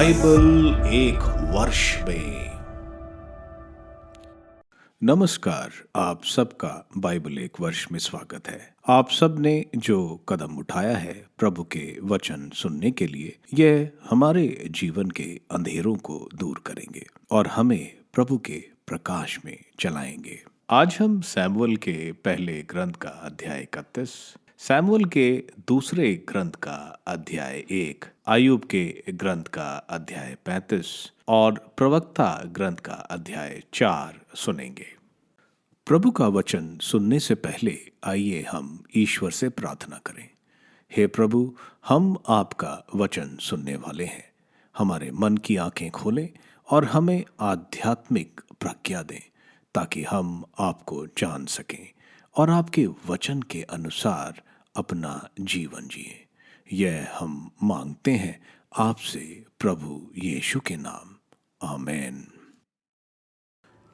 Bible एक वर्ष में। नमस्कार, आप सबका बाइबल एक वर्ष में स्वागत है। आप सब ने जो कदम उठाया है प्रभु के वचन सुनने के लिए, यह हमारे जीवन के अंधेरों को दूर करेंगे और हमें प्रभु के प्रकाश में चलाएंगे। आज हम सैमुअल के पहले ग्रंथ का अध्याय 31, सैमुअल के दूसरे ग्रंथ का अध्याय 1, आयुब के ग्रंथ का अध्याय 35 और प्रवक्ता ग्रंथ का अध्याय 4 सुनेंगे। प्रभु का वचन सुनने से पहले आइए हम ईश्वर से प्रार्थना करें। हे प्रभु, हम आपका वचन सुनने वाले हैं। हमारे मन की आंखें खोलें और हमें आध्यात्मिक प्रज्ञा दें ताकि हम आपको जान सकें और आपके वचन के अनुसार अपना जीवन जिए। यह हम मांगते हैं आपसे प्रभु यीशु के नाम, आमीन।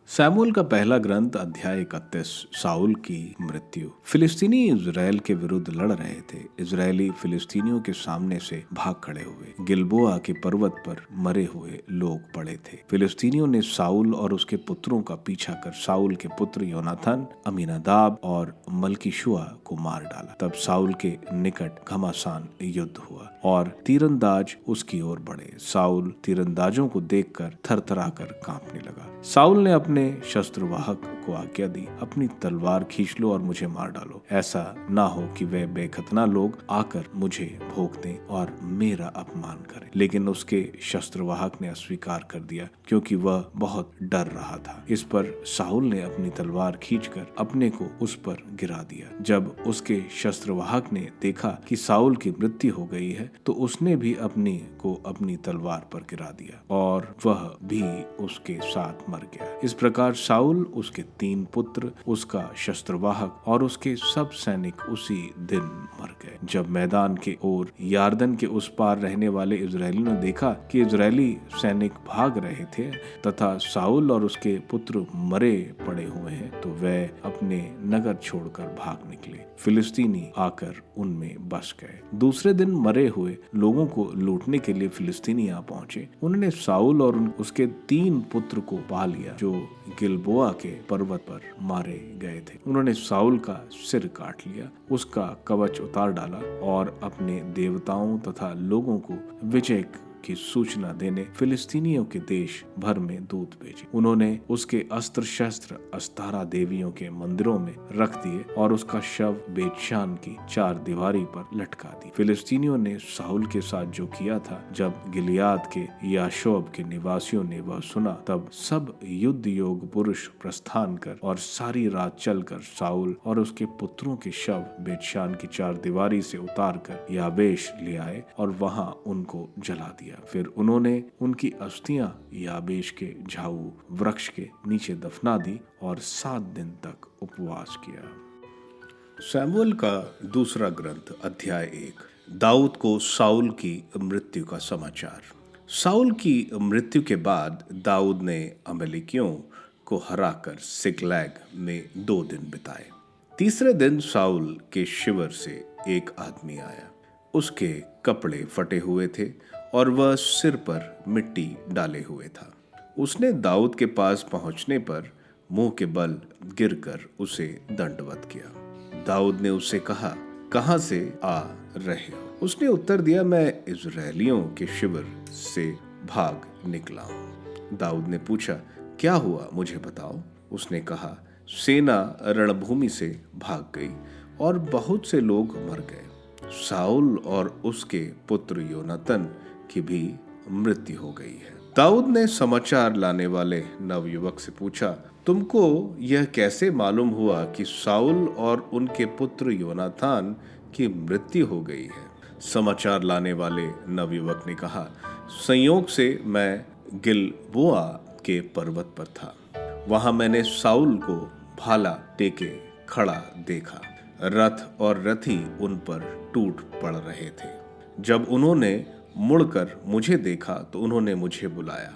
सैमुअल का पहला ग्रंथ अध्याय 31, साउल की मृत्यु। फिलिस्तीनी इजराइल के विरुद्ध लड़ रहे थे। इजरायली फिलिस्तीनियों के सामने से भाग खड़े हुए। गिलबोआ के पर्वत पर मरे हुए लोग पड़े थे। फिलिस्तीनियों ने साउल और उसके पुत्रों का पीछा कर साउल के पुत्र योनाथन, अमीनादाब और मल्कीशुआ को मार डाला। तब साउल के निकट घमासान युद्ध हुआ और तीरंदाज उसकी ओर बढ़े। साउल तीरंदाजों को देखकर थरथराकर कांपने लगा। साउल ने अपने शस्त्रवाहक को आज्ञा दी, अपनी तलवार खींच लो और मुझे मार डालो। ऐसा ना हो कि वे बेखतना लोग आकर मुझे भोग दें और मेरा अपमान करें। लेकिन उसके शस्त्रवाहक ने अस्वीकार कर दिया क्योंकि वह बहुत डर रहा था। इस पर साउल ने अपनी तलवार खींचकर अपने को उस पर गिरा दिया। जब उसके शस्त्रवाहक ने देखा कि साउल की मृत्यु हो गई है तो उसने भी अपनी को अपनी तलवार पर गिरा दिया और वह भी उसके साथ मर गया। इस प्रकार साउल, उसके 3 पुत्र, उसका शस्त्रवाहक और उसके सब सैनिक उसी दिन मर गए। जब मैदान के ओर यारदन के उस पार रहने वाले इजरायलियों ने देखा कि इजरायली सैनिक भाग रहे थे तथा साउल और उसके पुत्र मरे पड़े हुए हैं, तो वे अपने नगर छोड़कर भाग निकले। फिलिस्तीनी आकर उनमें बस गए। दूसरे दिन मरे हुए लोगों को लूटने के लिए फिलिस्तीनी आ पहुंचे। उन्होंने साउल और उसके 3 पुत्र को पा लिया जो गिलबोआ के पर्वत पर मारे गए थे। उन्होंने साउल का सिर काट लिया, उसका कवच उतार डाला और अपने देवताओं तथा लोगों को विजय की सूचना देने फिलिस्तीनियों के देश भर में दूत भेजे। उन्होंने उसके अस्त्र शस्त्र अस्तारा देवियों के मंदिरों में रख दिए और उसका शव बेतशान की 4 दीवारी पर लटका दी। फिलिस्तीनियों ने साउल के साथ जो किया था, जब गिलियाद के याशोब के निवासियों ने वह सुना, तब सब युद्ध योग पुरुष प्रस्थान कर और सारी रात चलकर साउल और उसके पुत्रों के शव बेतशान की 4 दीवारी से उतार कर याबेश ले आए और वहां उनको जला दिया। फिर उन्होंने उनकी अस्थियां याबेश के झाऊ वृक्ष के नीचे दफना दी और 7 दिन तक उपवास किया। सैमुअल का दूसरा ग्रंथ अध्याय 1, दाऊद को साउल की मृत्यु का समाचार। साउल की मृत्यु के बाद दाऊद ने अमलेकियों को हराकर सिकलैग में 2 दिन बिताए। तीसरे दिन साउल के शिविर से एक आदमी आया। उसके कपड़े फटे हुए थे और वह सिर पर मिट्टी डाले हुए था। उसने दाऊद के पास पहुंचने पर मुंह के बल गिरकर उसे दंडवत किया। दाऊद ने उससे कहा, कहां से आ रहे हो? उसने उत्तर दिया, मैं इजरायलियों के शिविर से भाग निकला हूं। दाऊद ने पूछा, क्या हुआ, मुझे बताओ। उसने कहा, सेना रणभूमि से भाग गई और बहुत से लोग मर गए। साउल और उसके पुत्र योनातन की भी मृत्यु हो गई है। दाऊद ने समाचार लाने वाले नवयुवक से पूछा, तुमको यह कैसे मालूम हुआ कि साउल और उनके पुत्र योनातान की मृत्यु हो गई है? समाचार लाने वाले नवयुवक ने कहा, संयोग से मैं गिलबोआ के पर्वत पर था। वहां मैंने साउल को भाला टेके खड़ा देखा। रथ और रथी उन पर टूट पड़ रहे थे। जब उन्होंने मुड़कर मुझे देखा तो उन्होंने मुझे बुलाया।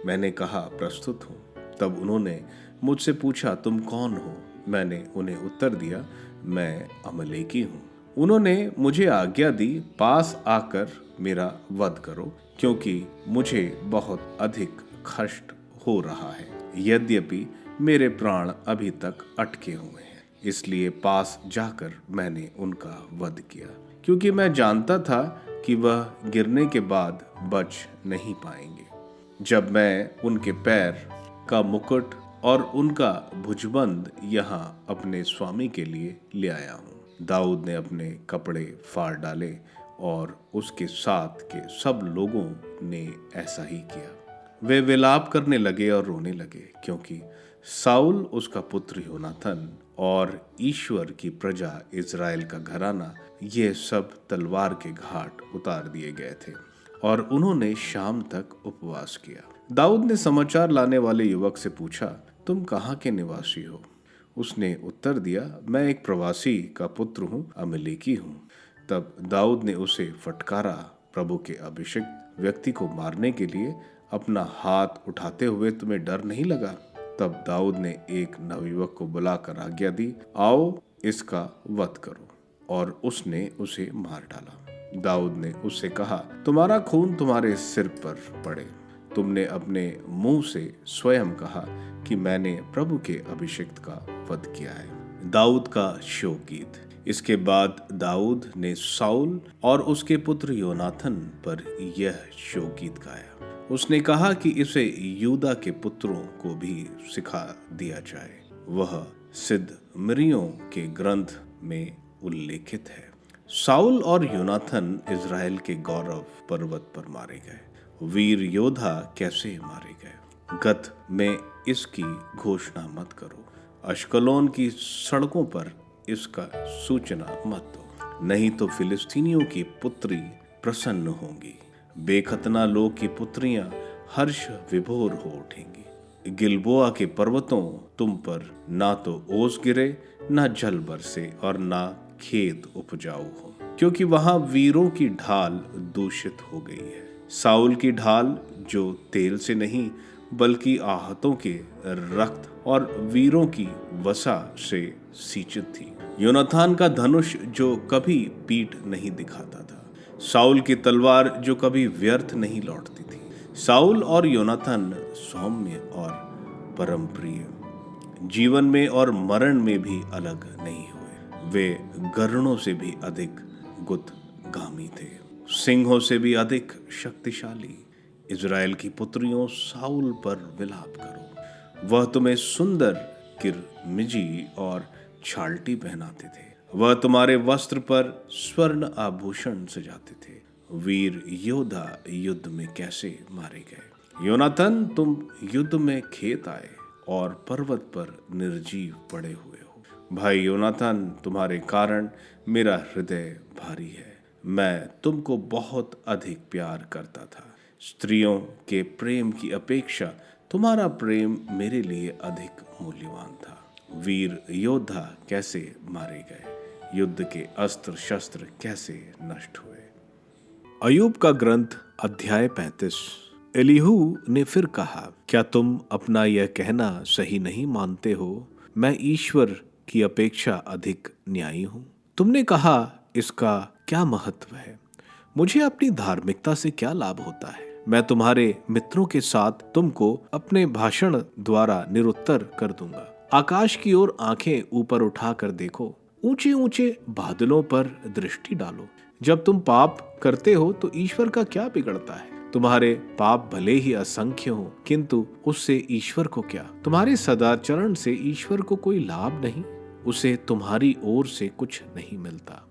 मैंने कहा, प्रस्तुत हूँ। तब उन्होंने मुझसे पूछा, तुम कौन हो? मैंने उन्हें उत्तर दिया, मैं अमलेकी हूँ। उन्होंने मुझे आज्ञा दी, पास आकर मेरा वध करो, क्योंकि मुझे बहुत अधिक कष्ट हो रहा है। यद्यपि मेरे प्राण अभी तक अटके हुए हैं, इसलिए पास जाकर मैंने उनका वध किया, क्योंकि मैं जानता था कि वह गिरने के बाद बच नहीं पाएंगे। जब मैं उनके पैर का मुकुट और उनका भुजबंद यहाँ अपने स्वामी के लिए ले आया हूँ। दाऊद ने अपने कपड़े फाड़ डाले और उसके साथ के सब लोगों ने ऐसा ही किया। वे विलाप करने लगे और रोने लगे, क्योंकि साउल, उसका पुत्र योनाथन और ईश्वर की प्रजा इज़राइल का घराना, ये सब तलवार के घाट उतार दिए गए थे। और उन्होंने शाम तक उपवास किया। दाऊद ने समाचार लाने वाले युवक से पूछा, तुम कहाँ के निवासी हो? उसने उत्तर दिया, मैं एक प्रवासी का पुत्र हूँ, अमलेकी हूँ। तब दाऊद ने उसे फटकारा, प्रभु के अभिषिक्त व्यक्ति को मारने के लिए अपना हाथ उठाते हुए तुम्हें डर नहीं लगा? तब दाऊद ने एक नवयुवक को बुलाकर आज्ञा दी, आओ इसका वध करो, और उसने उसे मार डाला। दाऊद ने उससे कहा, तुम्हारा खून तुम्हारे सिर पर पड़े। तुमने अपने मुंह से स्वयं कहा कि मैंने प्रभु के अभिषिक्त का वध किया है। दाऊद का शोक गीत। इसके बाद दाऊद ने साउल और उसके पुत्र योनाथन पर यह शोक गीत गाया। उसने कहा कि इसे यूदा के पुत्रों को भी सिखा दिया जाए। वह सिद्ध मिरियों के ग्रंथ में उल्लेखित है। साउल और योनाथन इज़राइल के गौरव पर्वत पर मारे गए। वीर योद्धा कैसे मारे गए? गत में इसकी घोषणा मत करो, अश्कलोन की सड़कों पर इसका सूचना मत दो, नहीं तो फिलिस्तीनियों की पुत्री प्रसन्न होंगी, बेखतना लोग की पुत्रियां हर्ष विभोर हो उठेंगी। गिलबोआ के पर्वतों, तुम पर ना तो ओस गिरे, ना जल बरसे और ना खेत उपजाऊ हो, क्योंकि वहां वीरों की ढाल दूषित हो गई है। साउल की ढाल जो तेल से नहीं बल्कि आहतों के रक्त और वीरों की वसा से सींचित थी। योनाथान का धनुष जो कभी पीठ नहीं दिखाता था, साउल की तलवार जो कभी व्यर्थ नहीं लौटती थी। साउल और योनाथन सौम्य और परम प्रिय, जीवन में और मरण में भी अलग नहीं हुए। वे गरुड़ों से भी अधिक गुदगामी थे, सिंहों से भी अधिक शक्तिशाली। इज़राइल की पुत्रियों, साउल पर विलाप करो। वह तुम्हें सुंदर किरमिजी और छाल्टी पहनाते थे, वह तुम्हारे वस्त्र पर स्वर्ण आभूषण सजाते थे। वीर योद्धा युद्ध में कैसे मारे गए? योनाथन, तुम युद्ध में खेत आए और पर्वत पर निर्जीव पड़े हुए हो। भाई योनाथन, तुम्हारे कारण मेरा हृदय भारी है। मैं तुमको बहुत अधिक प्यार करता था। स्त्रियों के प्रेम की अपेक्षा तुम्हारा प्रेम मेरे लिए अधिक मूल्यवान था। वीर योद्धा कैसे मारे गए? युद्ध के अस्त्र शस्त्र कैसे नष्ट हुए? अय्यूब का ग्रंथ अध्याय 35। एलीहू ने फिर कहा, क्या तुम अपना यह कहना सही नहीं मानते हो? मैं ईश्वर की अपेक्षा अधिक न्यायी हूँ। तुमने कहा, इसका क्या महत्व है? मुझे अपनी धार्मिकता से क्या लाभ होता है? मैं तुम्हारे मित्रों के साथ तुमको अपने भाषण द्वारा निरुत्तर कर दूंगा। आकाश की ओर आंखें ऊपर उठाकर देखो, ऊंचे ऊंचे बादलों पर दृष्टि डालो। जब तुम पाप करते हो तो ईश्वर का क्या बिगड़ता है? तुम्हारे पाप भले ही असंख्य हो, किंतु उससे ईश्वर को क्या? तुम्हारे सदाचरण से ईश्वर को कोई लाभ नहीं, उसे तुम्हारी ओर से कुछ नहीं मिलता।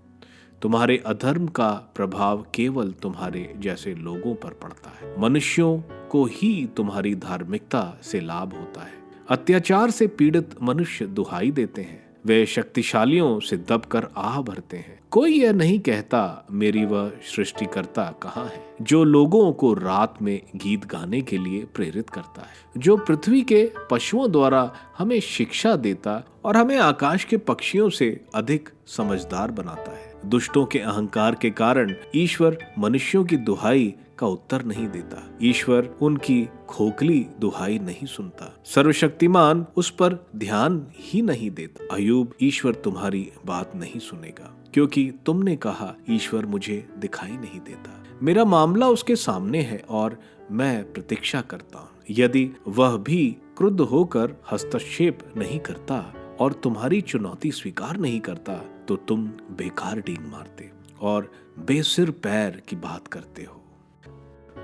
तुम्हारे अधर्म का प्रभाव केवल तुम्हारे जैसे लोगों पर पड़ता है। मनुष्यों को ही तुम्हारी धार्मिकता से लाभ होता है। अत्याचार से पीड़ित मनुष्य दुहाई देते हैं, वे शक्तिशालियों से दबकर आह भरते हैं। कोई यह नहीं कहता, मेरी वह सृष्टिकर्ता कहाँ है, जो लोगों को रात में गीत गाने के लिए प्रेरित करता है, जो पृथ्वी के पशुओं द्वारा हमें शिक्षा देता और हमें आकाश के पक्षियों से अधिक समझदार बनाता है। दुष्टों के अहंकार के कारण ईश्वर मनुष्यों की दुहाई का उत्तर नहीं देता। ईश्वर उनकी खोखली दुहाई नहीं सुनता। सर्वशक्तिमान उस पर ध्यान ही नहीं देता। अय्यूब, ईश्वर तुम्हारी बात नहीं सुनेगा, क्योंकि तुमने कहा, ईश्वर मुझे दिखाई नहीं देता। मेरा मामला उसके सामने है और मैं प्रतीक्षा करता हूँ। यदि वह भी क्रुद्ध होकर हस्तक्षेप नहीं करता और तुम्हारी चुनौती स्वीकार नहीं करता तो तुम बेकार डींग मारते और बेसिर पैर की बात करते हो।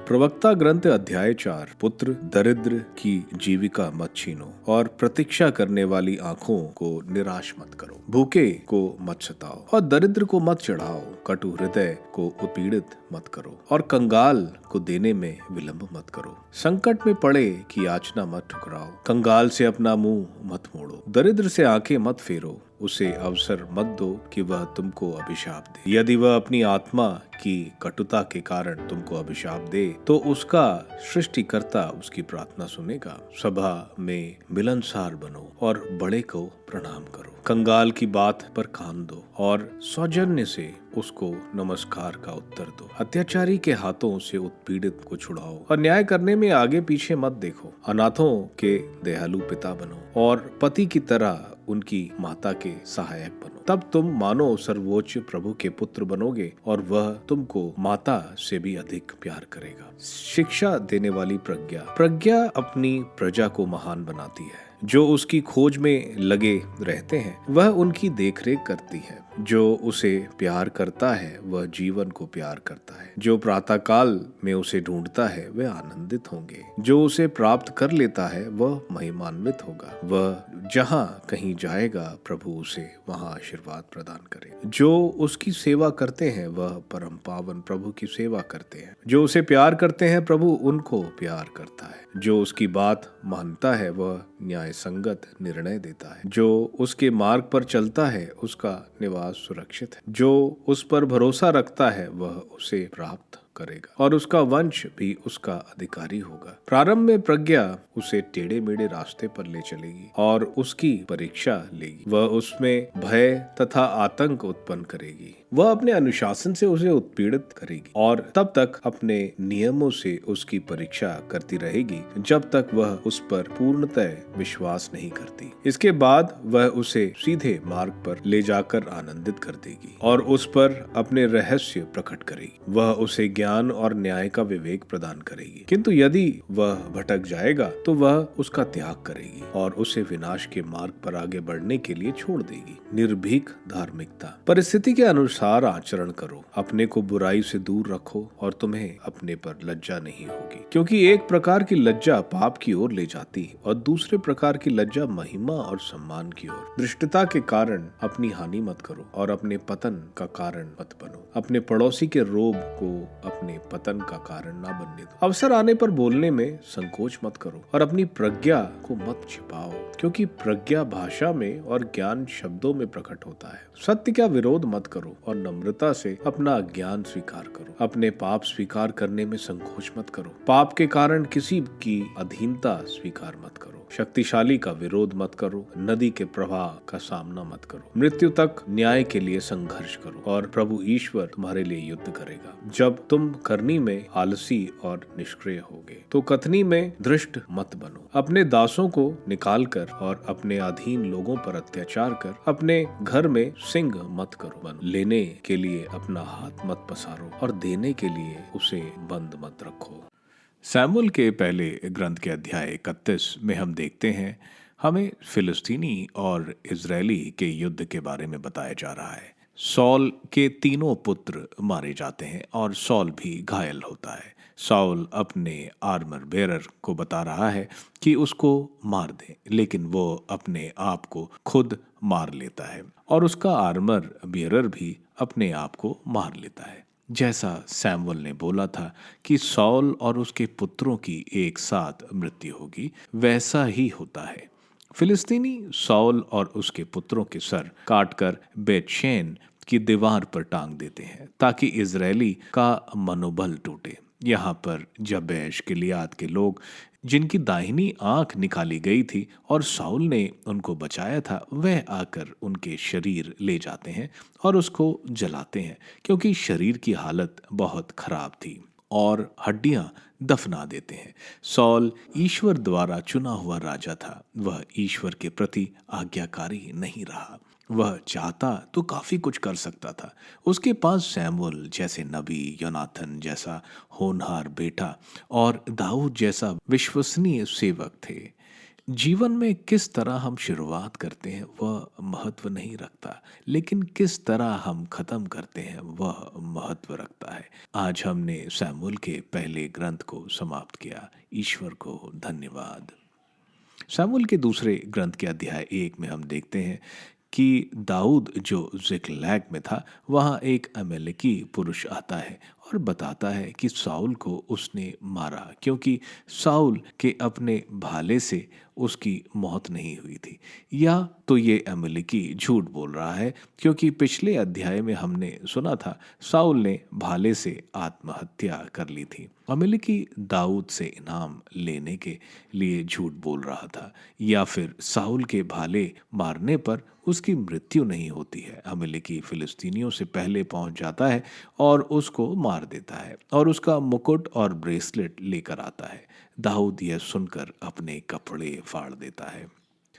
प्रवक्ता ग्रंथ अध्याय 4। पुत्र, दरिद्र की जीविका मत छीनो और प्रतीक्षा करने वाली आंखों को निराश मत करो। भूखे को मत सताओ और दरिद्र को मत चढ़ाओ। कटु हृदय को उत्पीड़ित मत करो और कंगाल को देने में विलंब मत करो। संकट में पड़े कि याचना मत ठुकराओ। कंगाल से अपना मुंह मत मोड़ो। दरिद्र से आंखें मत फेरो। उसे अवसर मत दो कि वह तुमको अभिशाप दे। यदि वह अपनी आत्मा की कटुता के कारण तुमको अभिशाप दे तो उसका सृष्टिकर्ता उसकी प्रार्थना सुनेगा। सभा में मिलनसार बनो और बड़े को प्रणाम करो। कंगाल की बात पर कान दो और सौजन्य से उसको नमस्कार का उत्तर दो। अत्याचारी के हाथों से उत्पीड़ित को छुड़ाओ और न्याय करने में आगे पीछे मत देखो। अनाथों के दयालु पिता बनो और पति की तरह उनकी माता के सहायक बनो। तब तुम मानो सर्वोच्च प्रभु के पुत्र बनोगे और वह तुमको माता से भी अधिक प्यार करेगा। शिक्षा देने वाली प्रज्ञा अपनी प्रजा को महान बनाती है। जो उसकी खोज में लगे रहते हैं वह उनकी देखरेख करती है। जो उसे प्यार करता है वह जीवन को प्यार करता है। जो प्रातः काल में उसे ढूंढता है वह आनंदित होंगे। जो उसे प्राप्त कर लेता है वह महिमान्वित होगा। वह जहाँ कहीं जाएगा प्रभु उसे वहाँ आशीर्वाद प्रदान करेगा। जो उसकी सेवा करते हैं वह परम पावन प्रभु की सेवा करते हैं। जो उसे प्यार करते हैं प्रभु उनको प्यार करता है। जो उसकी बात मानता है वह न्याय संगत निर्णय देता है। जो उसके मार्ग पर चलता है उसका निवास सुरक्षित है। जो उस पर भरोसा रखता है वह उसे प्राप्त करेगा और उसका वंश भी उसका अधिकारी होगा। प्रारंभ में प्रज्ञा उसे टेढ़े मेढ़े रास्ते पर ले चलेगी और उसकी परीक्षा लेगी। वह उसमें भय तथा आतंक उत्पन्न करेगी। वह अपने अनुशासन से उसे उत्पीड़ित करेगी और तब तक अपने नियमों से उसकी परीक्षा करती रहेगी जब तक वह उस पर पूर्णतः विश्वास नहीं करती। इसके बाद वह उसे सीधे मार्ग पर ले जाकर आनंदित कर देगी और उस पर अपने रहस्य प्रकट करेगी। वह उसे ज्ञान और न्याय का विवेक प्रदान करेगी। किंतु यदि वह भटक जाएगा तो वह उसका त्याग करेगी और उसे विनाश के मार्ग पर आगे बढ़ने के लिए छोड़ देगी। निर्भीक धार्मिकता। परिस्थिति के अनुसार आचरण करो। अपने को बुराई से दूर रखो और तुम्हें अपने पर लज्जा नहीं होगी, क्योंकि एक प्रकार की लज्जा पाप की ओर ले जाती है और दूसरे प्रकार की लज्जा महिमा और सम्मान की ओर। दृष्टता के कारण अपनी हानि मत करो और अपने पतन का कारण मत बनो। अपने पड़ोसी के रोब को अपने पतन का कारण ना बनने दो। अवसर आने पर बोलने में संकोच मत करो और अपनी प्रज्ञा को मत छिपाओ, क्योंकि प्रज्ञा भाषा में और ज्ञान शब्दों में प्रकट होता है। सत्य का विरोध मत करो और नम्रता से अपना ज्ञान स्वीकार करो। अपने पाप स्वीकार करने में संकोच मत करो। पाप के कारण किसी की अधीनता स्वीकार मत करो। शक्तिशाली का विरोध मत करो। नदी के प्रवाह का सामना मत करो। मृत्यु तक न्याय के लिए संघर्ष करो और प्रभु ईश्वर तुम्हारे लिए युद्ध करेगा। जब तुम करनी में आलसी और निष्क्रिय होगे तो कथनी में दृष्ट मत बनो। अपने दासों को निकाल कर और अपने अधीन लोगों पर अत्याचार कर अपने घर में सिंह मत करो बनो। लेने के लिए अपना हाथ मत पसारो और देने के लिए उसे बंद मत रखो। सैमुअल के पहले ग्रंथ के अध्याय 31 में हम देखते हैं हमें फिलिस्तीनी और इजरायली के युद्ध के बारे में बताया जा रहा है। सॉल के तीनों पुत्र मारे जाते हैं और सॉल भी घायल होता है। सॉल अपने आर्मर बेरर को बता रहा है कि उसको मार दे, लेकिन वो अपने आप को खुद मार लेता है और उसका आर्मर बेरर भी अपने आप को मार लेता है। जैसा सैमुअल ने बोला था कि सॉल और उसके पुत्रों की एक साथ मृत्यु होगी, वैसा ही होता है। फिलिस्तीनी सॉल और उसके पुत्रों के सर काटकर बेतशेन की दीवार पर टांग देते हैं ताकि इजरायली का मनोबल टूटे। यहाँ पर जबेश गिलियाद के लोग जिनकी दाहिनी आंख निकाली गई थी और साउल ने उनको बचाया था, वह आकर उनके शरीर ले जाते हैं और उसको जलाते हैं, क्योंकि शरीर की हालत बहुत खराब थी, और हड्डियां दफना देते हैं। सॉल ईश्वर द्वारा चुना हुआ राजा था, वह ईश्वर के प्रति आज्ञाकारी नहीं रहा। वह चाहता तो काफी कुछ कर सकता था। उसके पास सैमुअल जैसे नबी, योनाथन जैसा होनहार बेटा और दाऊद जैसा विश्वसनीय सेवक थे। जीवन में किस तरह हम शुरुआत करते हैं वह महत्व नहीं रखता, लेकिन किस तरह हम खत्म करते हैं वह महत्व रखता है। आज हमने सैमुअल के पहले ग्रंथ को समाप्त किया। ईश्वर को धन्यवाद। शमूएल के दूसरे ग्रंथ के अध्याय 1 में हम देखते हैं कि दाऊद जो जिक्लैग में था, वहाँ एक अमेलेकी पुरुष आता है और बताता है कि साउल को उसने मारा, क्योंकि साउल के अपने भाले से उसकी मौत नहीं हुई थी। या तो ये अमेलेकी झूठ बोल रहा है, क्योंकि पिछले अध्याय में हमने सुना था साउल ने भाले से आत्महत्या कर ली थी। अमेलेकी दाऊद से इनाम लेने के लिए झूठ बोल रहा था, या फिर साउल के भाले मारने पर उसकी मृत्यु नहीं होती है। अमेलेकी फिलिस्तीनियों से पहले पहुंच जाता है और उसको मार देता है और उसका मुकुट और ब्रेसलेट लेकर आता है। दाऊद यह सुनकर अपने कपड़े फाड़ देता है।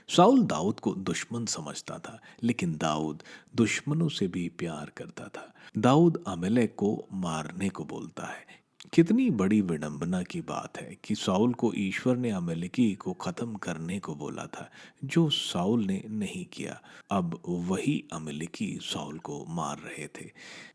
साउल दाऊद को दुश्मन समझता था, लेकिन दाऊद दुश्मनों से भी प्यार करता था। दाऊद अमेलेक को मारने को बोलता है। कितनी बड़ी विडंबना की बात है कि साउल को ईश्वर ने अमेलेकी को खत्म करने को बोला था, जो साउल ने नहीं किया। अब वही अमेलेकी साउल को मार रहे थे।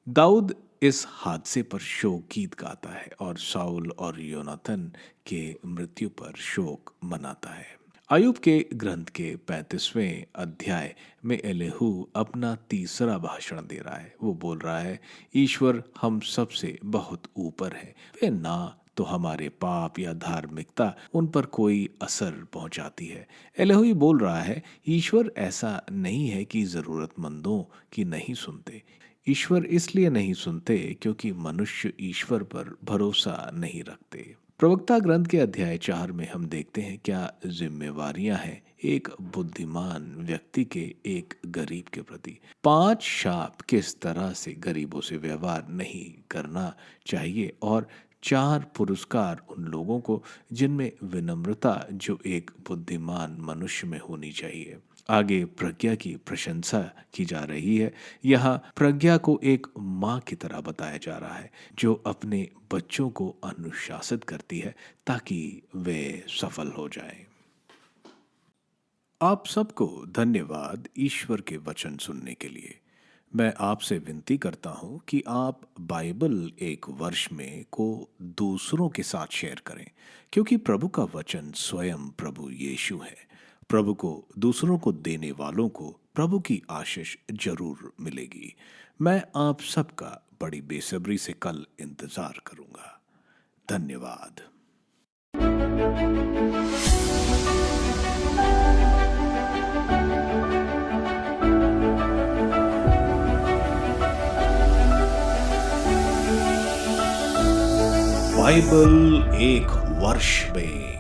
दाऊद इस हादसे पर शोक गीत गाता है और साउल और योनाथन के मृत्यु पर शोक मनाता है। अय्यूब के ग्रंथ के 35वें अध्याय में एलीहू अपना तीसरा भाषण दे रहा है। वो बोल रहा है, ईश्वर हम सबसे बहुत ऊपर है। वे ना तो हमारे पाप या धार्मिकता उन पर कोई असर पहुंचाती है। एलीहू बोल रहा है, ईश्वर ऐसा नहीं है कि जरूरतमंदों की नहीं सुनते। ईश्वर इसलिए नहीं सुनते क्योंकि मनुष्य ईश्वर पर भरोसा नहीं रखते। प्रवक्ता ग्रंथ के अध्याय 4 में हम देखते हैं क्या जिम्मेवारियां हैं एक बुद्धिमान व्यक्ति के एक गरीब के प्रति। 5 शाप किस तरह से गरीबों से व्यवहार नहीं करना चाहिए और 4 पुरस्कार उन लोगों को जिनमें विनम्रता जो एक बुद्धिमान मनुष्य में होनी चाहिए। आगे प्रज्ञा की प्रशंसा की जा रही है। यहाँ प्रज्ञा को एक माँ की तरह बताया जा रहा है, जो अपने बच्चों को अनुशासित करती है ताकि वे सफल हो जाएं। आप सबको धन्यवाद ईश्वर के वचन सुनने के लिए। मैं आपसे विनती करता हूं कि आप बाइबल एक वर्ष में को दूसरों के साथ शेयर करें, क्योंकि प्रभु का वचन स्वयं प्रभु यीशु है। प्रभु को दूसरों को देने वालों को प्रभु की आशीष जरूर मिलेगी। मैं आप सबका बड़ी बेसब्री से कल इंतजार करूंगा। धन्यवाद। बाइबल एक वर्ष में